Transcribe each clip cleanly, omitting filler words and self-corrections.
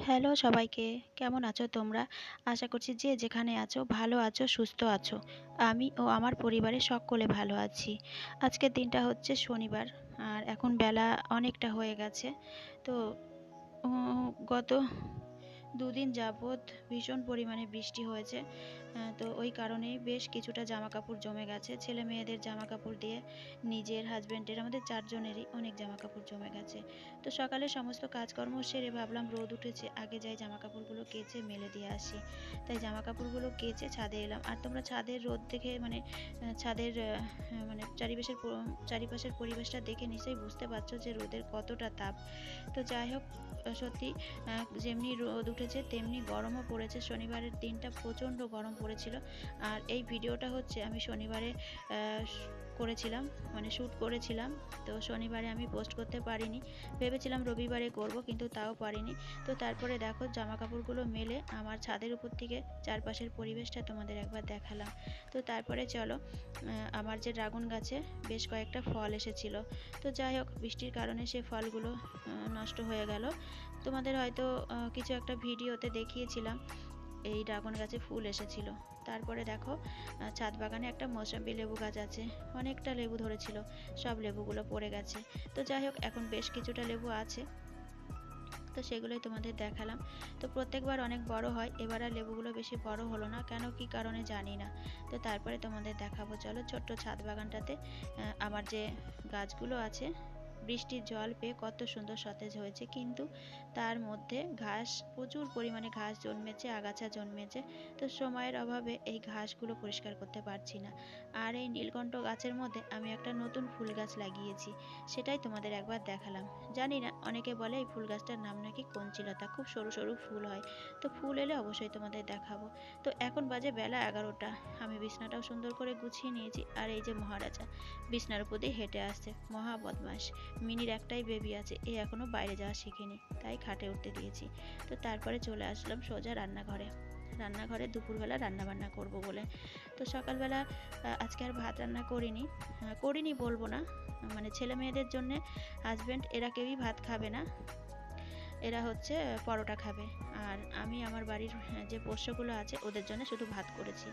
Hello সবাইকে, কেমন আছো তোমরা? আশা করছি যে যেখানে আছো ভালো আছো, সুস্থ আছো। আমি ও আমার পরিবারের সকলে ভালো আছি। আজকের দিনটা হচ্ছে শনিবার আর এখন বেলা অনেকটা হয়ে গেছে। তো গত দুদিন যাবৎ ভীষণ পরিমাণে বৃষ্টি হয়েছে। তো ওই কারণেই বেশ কিছুটা জামাকাপড় জমে গেছে। ছেলে মেয়েদের জামাকাপড় দিয়ে নিজের, হাজব্যান্ডের, আমাদের ৪ জনেরই অনেক জামাকাপড় জমে গেছে। তো সকালে সমস্ত কাজকর্ম সেরে ভাবলাম রোদ উঠেছে, আগে যাই জামাকাপড়গুলো কেচে মেলে দিয়ে আসি। তাই জামাকাপড়গুলো কেচে ছাদে এলাম। আর তোমরা ছাদের রোদ দেখে ছাদের মানে চারিপাশের পরিবেশটা দেখে নিশ্চয়ই বুঝতে পারছো যে রোদের কতটা তাপ। তো যাই হোক, সত্যি যেমনি রোদ উঠেছে তেমনি গরমও পড়েছে। শনিবারের দিনটা প্রচণ্ড গরম পড়েছিল। আর এই ভিডিওটা হচ্ছে আমি শনিবারে করেছিলাম, মানে শ্যুট করেছিলাম। তো শনিবারে আমি পোস্ট করতে পারিনি, ভেবেছিলাম রবিবারে করব, কিন্তু তাও পারিনি। তো তারপরে দেখো জামা কাপড়গুলো মেলে আমার ছাদের উপর থেকে চারপাশের পরিবেশটা তোমাদের একবার দেখালাম। তো তারপরে চলো, আমার যে ড্রাগন গাছে বেশ কয়েকটা ফল এসেছিল। তো যাই হোক, বৃষ্টির কারণে সে ফলগুলো নষ্ট হয়ে গেল। তোমাদের হয়তো কিছু একটা ভিডিওতে দেখিয়েছিলাম এই ড্রাগন গাছে ফুল এসেছিল। তারপরে দেখো, ছাদ বাগানে একটা মৌসম্বি লেবু গাছ আছে, অনেকটা লেবু ধরেছিল, সব লেবুগুলো পড়ে গেছে। তো যাই হোক, এখন বেশ কিছুটা লেবু আছে, তো সেগুলোই তোমাদের দেখালাম। তো প্রত্যেকবার অনেক বড় হয়, এবার আর লেবুগুলো বেশি বড় হলো না, কেন কি কারণে জানি না। তো তারপরে তোমাদের দেখাবো, চলো ছোট্ট ছাদ বাগানটাতে আমার যে গাছগুলো আছে বৃষ্টির জল পেয়ে কত সুন্দর সতেজ হয়েছে, কিন্তু তার মধ্যে ঘাস, প্রচুর পরিমাণে ঘাস জন্মেছে, আগাছা জন্মেছে। তো সময়ের অভাবে এই ঘাসগুলো পরিষ্কার করতে পারছি না। আর এই নীলকণ্ঠ গাছের মধ্যে আমি একটা নতুন ফুল গাছ লাগিয়েছি, সেটাই তোমাদের একবার দেখালাম। জানি না, অনেকে বলে এই ফুল গাছটার নাম নাকি কঞ্চিলতা, খুব সরু সরু ফুল হয়। তো ফুল এলে অবশ্যই তোমাদের দেখাবো। তো এখন বাজে বেলা 11টা, আমি বিছনাটাও সুন্দর করে গুছিয়ে নিয়েছি। আর এই যে মহারাজা বিছনার উপর দিয়ে হেঁটে আসছে, মহা বদমাস। মিনির একটাই বেবি আছে, এ এখনো বাইরে যাওয়া শিখেনি, তাই খাটে উঠতে দিয়েছি। তো তারপরে চলে আসলাম সোজা রান্নাঘরে দুপুরবেলা রান্না বান্না করব বলে। তো সকালবেলা আজকে আর ভাত রান্না করিনি বলবো না, মানে ছেলে মেয়েদের জন্য, হাজব্যান্ড এরা কেউই ভাত খাবে না, এরা হচ্ছে পরোটা খাবে। আর আমি আমার বাড়ির যে পোষ্যগুলো আছে ওদের জন্য শুধু ভাত করেছি।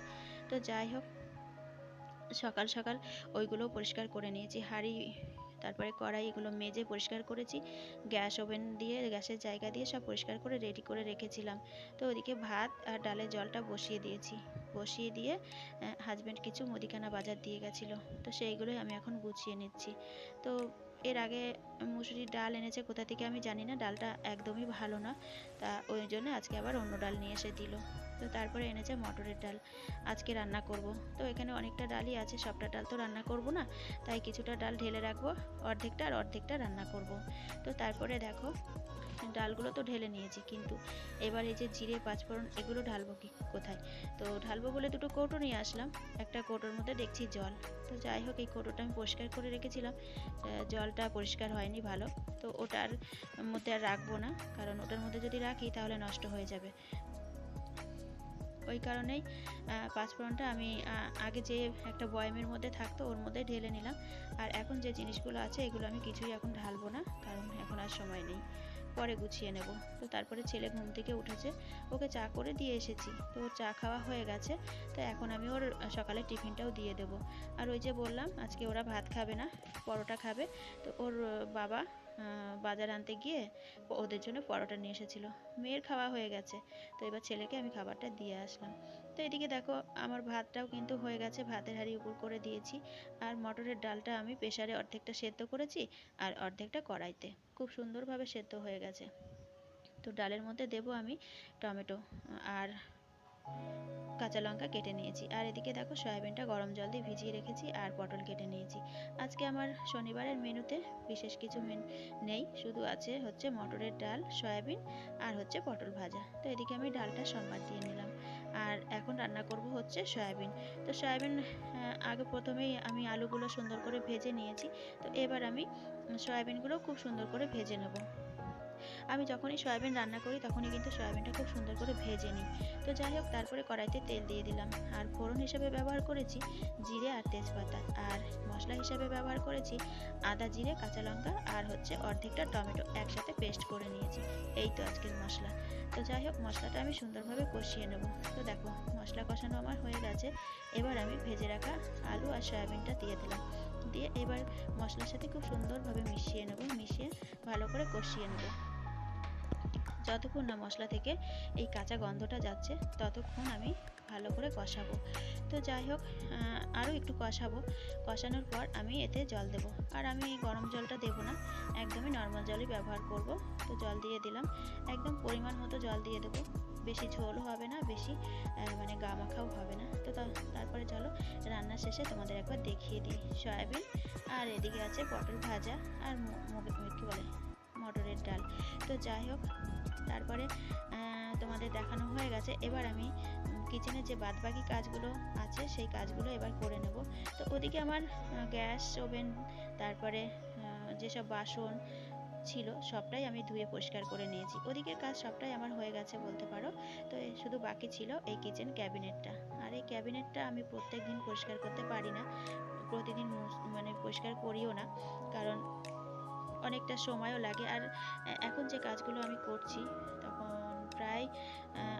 তো যাই হোক, সকাল সকাল ওইগুলো পরিষ্কার করে নিয়েছি, হাঁড়ি তারপরে কড়াই এগুলো মেজে পরিষ্কার করেছি। গ্যাস ওভেন দিয়ে, গ্যাসের জায়গা দিয়ে সব পরিষ্কার করে রেডি করে রেখেছিলাম। তো ওদিকে ভাত আর ডালের জলটা বসিয়ে দিয়েছি। বসিয়ে দিয়ে হাজব্যান্ড কিছু মুদিখানা বাজার দিয়ে গেছিলো, তো সেইগুলোই আমি এখন গুছিয়ে নিচ্ছি। তো এর আগে মুসুরির ডাল এনেছে কোথা থেকে আমি জানি না, ডালটা একদমই ভালো না, তা ওই জন্য আজকে আবার অন্য ডাল নিয়ে এসে দিল। তো তারপরে এনেছে মটরের ডাল, আজকে রান্না করব। তো এখানে অনেকটা ডালই আছে, সবটা ডাল তো রান্না করব না, তাই কিছুটা ডাল ঢেলে রাখবো, অর্ধেকটা আর অর্ধেকটা রান্না করব। তো তারপরে দেখো, ডালগুলো তো ঢেলে নিয়েছি, কিন্তু এবার এই যে জিরে পাঁচফোড়ন এগুলো ঢালবো কোথায়? তো ঢালবো বলে দুটো কৌটো নিয়ে আসলাম, একটা কৌটোর মধ্যে দেখছি জল। তো যাই হোক, এই কৌটোটা আমি পরিষ্কার করে রেখেছিলাম, জলটা পরিষ্কার হয়নি ভালো। তো ওটার মধ্যে আর রাখবো না, কারণ ওটার মধ্যে যদি রাখি তাহলে নষ্ট হয়ে যাবে। ওই কারণেই পাঁচফোড়নটা আমি আগে যে একটা বয়ামের মধ্যে থাকতো ওর মধ্যে ঢেলে নিলাম। আর এখন যে জিনিসগুলো আছে এগুলো আমি কিছুই এখন ঢালবো না, কারণ এখন আর সময় নেই, পরে গুছিয়ে নেব। তো তারপরে ছেলে ঘুম থেকে উঠেছে, ওকে চা করে দিয়ে এসেছি, তো ওর চা খাওয়া হয়ে গেছে। তো এখন আমি ওর সকালে টিফিনটাও দিয়ে দেবো। আর ওই যে বললাম আজকে ওরা ভাত খাবে না, পরোটা খাবে। তো ওর বাবা বাজার আনতে গিয়ে ওদের জন্য পরোটা নিয়ে এসেছিলো। মেয়ের খাওয়া হয়ে গেছে, তো এবার ছেলেকে আমি খাবারটা দিয়ে আসলাম। তো এদিকে দেখো, আমার ভাতটাও কিন্তু হয়ে গেছে, ভাতের হাঁড়ি উপর করে দিয়েছি। আর মটরের ডালটা আমি প্রেসারে অর্ধেকটা সেদ্ধ করেছি আর অর্ধেকটা কড়াইতে, খুব সুন্দরভাবে সেদ্ধ হয়ে গেছে। তো ডালের মধ্যে দেব আমি টমেটো আর কাঁচা লঙ্কা কেটে নিয়েছি। আর এদিকে দেখো, সয়াবিনটা গরম জল দিয়ে ভিজিয়ে রেখেছি আর পটল কেটে নিয়েছি। আজকে আমার শনিবারের মেনুতে বিশেষ কিছু নেই, শুধু আছে হচ্ছে মটরের ডাল, সয়াবিন আর হচ্ছে পটল ভাজা। তো এদিকে আমি ডালটা সম্বাদ দিয়ে নিলাম। আর এখন রান্না করব হচ্ছে সয়াবিন। তো সয়াবিন আগে প্রথমেই আমি আলুগুলো সুন্দর করে ভেজে নিয়েছি। তো এবার আমি সয়াবিনগুলো খুব সুন্দর করে ভেজে নেব। আমি যখনই সয়াবিন রান্না করি তখনই কিন্তু সয়াবিনটা খুব সুন্দর করে ভেজে নিই। তো যাই হোক, তারপরে কড়াইতে তেল দিয়ে দিলাম, আর ফোড়ন হিসেবে ব্যবহার করেছি জিরে আর তেজপাতা, আর মশলা হিসেবে ব্যবহার করেছি আদা, জিরে, কাঁচা লঙ্কা আর হচ্ছে অর্ধেকটা টমেটো একসাথে পেস্ট করে নিয়েছি। এই তো আজকের মশলা। তো যাই হোক, মশলাটা আমি সুন্দরভাবে কষিয়ে নেব। তো দেখো, মশলা কষানো আমার হয়ে গেছে। এবার আমি ভেজে রাখা আলু আর সয়াবিনটা দিয়ে দিলাম, দিয়ে এবার মশলার সাথে খুব সুন্দরভাবে মিশিয়ে নেব, মিশিয়ে ভালো করে কষিয়ে নেব। যতক্ষণ না মশলা থেকে এই কাঁচা গন্ধটা যাচ্ছে ততক্ষণ আমি ভালো করে কষাবো। তো যাই হোক, আরও একটু কষাবো। কষানোর পর আমি এতে জল দেব, আর আমি গরম জলটা দেব না, একদমই নর্মাল জলই ব্যবহার করব। তো জল দিয়ে দিলাম, একদম পরিমাণ মতো জল দিয়ে দেবো, বেশি ঝোলও হবে না, বেশি মানে গা মাখাও হবে না। তো তারপরে চলো রান্নার শেষে তোমাদের একবার দেখিয়ে দিই সয়াবিন, আর এদিকে আছে পটল ভাজা আর কী বলে মটরের ডাল। তো যাই হোক, তারপরে তোমাদের দেখানো হয়ে গেছে। এবার আমি কিচেনের যে বাদবাকি কাজগুলো আছে সেই কাজগুলো এবার করে নেব। তো ওদিকে আমার গ্যাস, ওভেন, তারপরে যেসব বাসন ছিল সবটাই আমি ধুয়ে পরিষ্কার করে নিয়েছি। ওদিকের কাজ সবটাই আমার হয়ে গেছে বলতে পারো। তো শুধু বাকি ছিল এই কিচেন ক্যাবিনেটটা, আর এই ক্যাবিনেটটা আমি প্রত্যেক দিন পরিষ্কার করতে পারি না, প্রতিদিন মানে পরিষ্কার করিও না, কারণ অনেকটা সময়ও লাগে। আর এখন যে কাজগুলো আমি করছি তখন প্রায়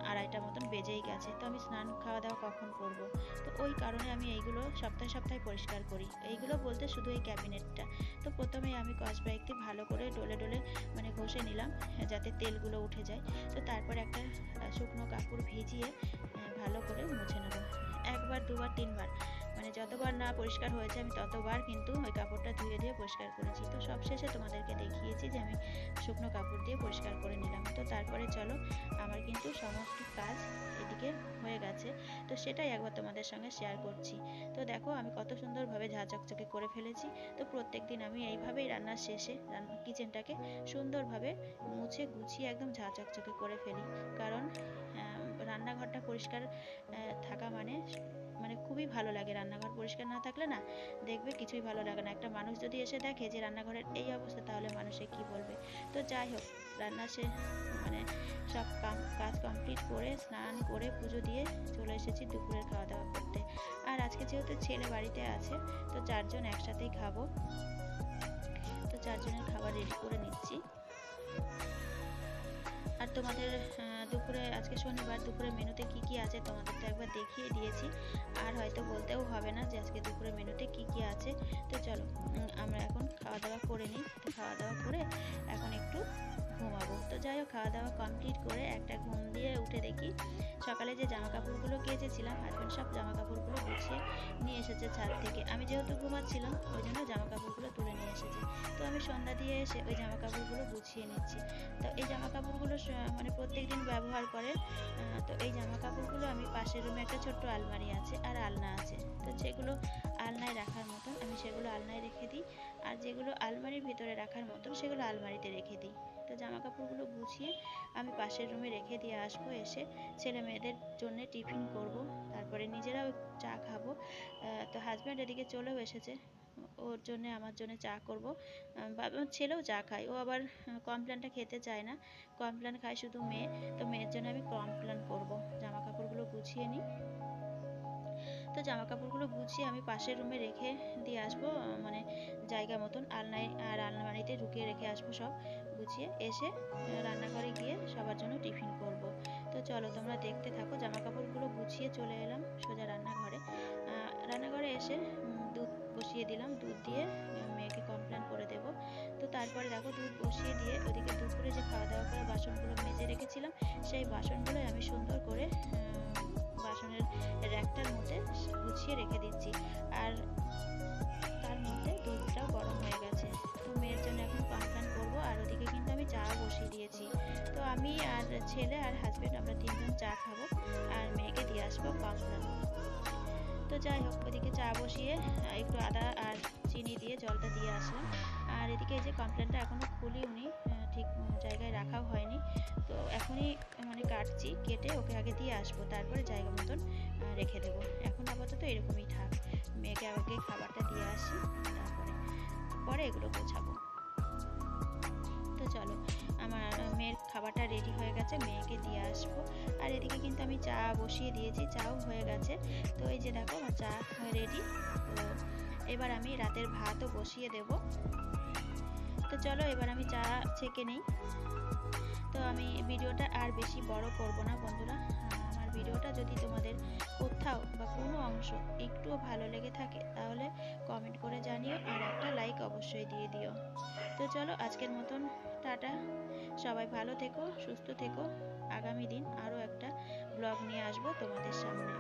2:30টা মতন বেজেই গেছে। তো আমি স্নান খাওয়া দাওয়া কখন করব? তো ওই কারণে আমি এইগুলো সপ্তাহে সপ্তাহে পরিষ্কার করি। এইগুলো বলতে শুধু এই ক্যাবিনেটটা। তো প্রথমেই আমি স্কচ ব্রাইট দিয়ে ভালো করে ডলে ডলে মানে ঘষে নিলাম, যাতে তেলগুলো উঠে যায়। তো তারপর একটা শুকনো কাপড় ভিজিয়ে ভালো করে মুছে নেব। একবার, দুবার, তিনবার, মানে যতবার না পরিষ্কার হয়েছে আমি ততবার কিন্তু ওই কাপড়টা ধুয়ে দিয়ে পরিষ্কার করেছি। তো সব শেষে তোমাদেরকে দেখিয়েছি যে আমি শুকনো কাপড় দিয়ে পরিষ্কার করে নিলাম। তো তারপরে চলো, আমার কিন্তু সমস্ত কাজ এদিকে হয়ে গেছে, তো সেটাই একবার তোমাদের সঙ্গে শেয়ার করছি। তো দেখো আমি কত সুন্দরভাবে ঝাঁচকচকে করে ফেলেছি। তো প্রত্যেক দিন আমি এইভাবেই রান্নার শেষে কিচেনটাকে সুন্দরভাবে মুছে গুছিয়ে একদম ঝাঁচকচকে করে ফেলি, কারণ রান্নাঘরটা পরিষ্কার থাকা মানে মানে খুবই ভালো লাগে। রান্নাঘর পরিষ্কার না থাকলে না দেখবে কিছুই ভালো লাগে না। একটা মানুষ যদি এসে দেখে যে রান্নাঘরের এই অবস্থা, তাহলে মানুষে কি বলবে। তো যাই হোক, রান্না মানে সব কাজ কমপ্লিট করে স্নান করে পুজো দিয়ে চলে এসেছি দুপুরের খাওয়া দাওয়া করতে। আর আজকে যেহেতু ছেলে বাড়িতে আছে, তো 4 জন একসাথেই খাবো। তো 4 জনের খাবার রেডি করে নিচ্ছি। আর তোমাদের দুপুরে, আজকে শনিবার, দুপুরে মেনুতে কি কি আছে তোমাদের তো একবার দেখিয়ে দিয়েছি, আর হয়তো বলতেও হবে না যে আজকে দুপুরে মেনুতে কি কি আছে। তো চলো আমরা এখন খাওয়া দাওয়া করে নিই। তো খাওয়া দাওয়া করে এখন একটু ঘুমাবো। তো যাই হোক, খাওয়া দাওয়া কমপ্লিট করে একটা ঘুম দিয়ে উঠে দেখি সকালে যে জামা কাপড়গুলো কেচেছিলাম, হাজব্যান্ড সব জামা কাপড়গুলো গুছিয়ে নিয়ে এসেছে ছাদ থেকে। আমি যেহেতু ঘুমাচ্ছিলাম ওই জন্য জামা কাপড়গুলো তুলে নিয়ে এসেছে। তো আমি সন্ধ্যা দিয়ে এসে ওই জামা কাপড়গুলো গুছিয়ে নিচ্ছি। তো এই জামা কাপড়গুলো মানে প্রত্যেক দিন ব্যবহার করে। তো এই জামা কাপড়গুলো আমি পাশের রুমে একটা ছোট্ট আলমারি আছে আর আলনা আছে, তো যেগুলো আলনায় রাখার মতন আমি সেগুলো আলনায় রেখে দিই, আর যেগুলো আলমারির ভিতরে রাখার মতন সেগুলো আলমারিতে রেখে দিই। তো জামা কাপড়গুলো গুছিয়ে আমি পাশের রুমে রেখে দিয়ে আসবো, এসে ছেলে মেয়েদের জন্য টিফিন করব, তারপরে নিজেরাও চা খাবো। তো হাজব্যান্ড এদিকে চলেও এসেছে, ওর জন্য আমার জন্য চা করব। ছেলেও চা খায়, ও আবার কমপ্ল্যানটা খেতে চায় না, কমপ্ল্যান খায় শুধু মেয়ে। তো মেয়ের জন্য আমি কমপ্ল্যান করব। জামা কাপড়গুলো গুছিয়ে নিই। তো জামা কাপড়গুলো গুছিয়ে আমি পাশের রুমে রেখে দিয়ে আসবো, মানে জায়গা মতন আলনায় আর আলমারিতে ঢুকিয়ে রেখে আসবো সব গুছিয়ে। এসে রান্নাঘরে গিয়ে সবার জন্য টিফিন করব। তো চলো তোমরা দেখতে থাকো। জামা কাপড়গুলো গুছিয়ে চলে এলাম সোজা রান্নাঘরে। রান্নাঘরে এসে দুধ বসিয়ে দিলাম, দুধ দিয়ে মেয়েকে কমপ্লেন করে দেব। তো তারপরে দেখো দুধ বসিয়ে দিয়ে ওদিকে দুপুরে যে খাওয়া দাওয়া করে বাসনগুলো মেজে রেখেছিলাম, সেই বাসনগুলোই আমি সুন্দর করে বাসনের র্যাকটার মধ্যে গুছিয়ে রেখে দিচ্ছি। আর তার মধ্যে দুধটাও গরম হয়ে গেছে। তো মেয়ের জন্য এখন কমপ্লেন করবো, আর ওদিকে কিন্তু আমি চা বসিয়ে দিয়েছি। তো আমি আর ছেলে আর হাজব্যান্ড আমরা 3 জন চা খাবো, আর মেয়েকে দিয়ে আসবো কমপ্লেন। তো যাই হোক, ওদিকে চা বসিয়ে একটু আদা আর চিনি দিয়ে জলটা দিয়ে আসলাম। আর এদিকে এই যে কমপ্লেনটা এখনও খুলিওনি, ঠিক জায়গায় রাখাও হয়নি। তো এখনই মানে কাটছি, কেটে ওকে আগে দিয়ে আসবো, তারপরে জায়গা মতন রেখে দেবো। এখন আপাতত এরকমই থাক, মেয়েকে আগে খাবারটা দিয়ে আসি, তারপরে এগুলো গোছাবো। তো চলো আমার মেয়ের খাবারটা রেডি হয়ে গেছে, মেয়েকে দিয়ে আসবো। আর এদিকে কিন্তু আমি চা বসিয়ে দিয়েছি, চাও হয়ে গেছে। তো এই যে দেখো আমার চা রেডি। তো এবার আমি রাতের ভাতও বসিয়ে দেব। তো চলো এবার আমি চা ছেঁকে নিই। তো আমি ভিডিওটা আর বেশি বড় করব না বন্ধুরা। আমার ভিডিওটা যদি তোমাদের কোথাও বা কোনো অংশ একটুও ভালো লেগে থাকে তাহলে কমেন্ট করে জানিও, আর একটা লাইক অবশ্যই দিয়ে দিও। তো চলো আজকের মতন টাটা। সবাই ভালো থেকো, সুস্থ থেকো। আগামী দিন আরও একটা ব্লগ নিয়ে আসবো তোমাদের সামনে।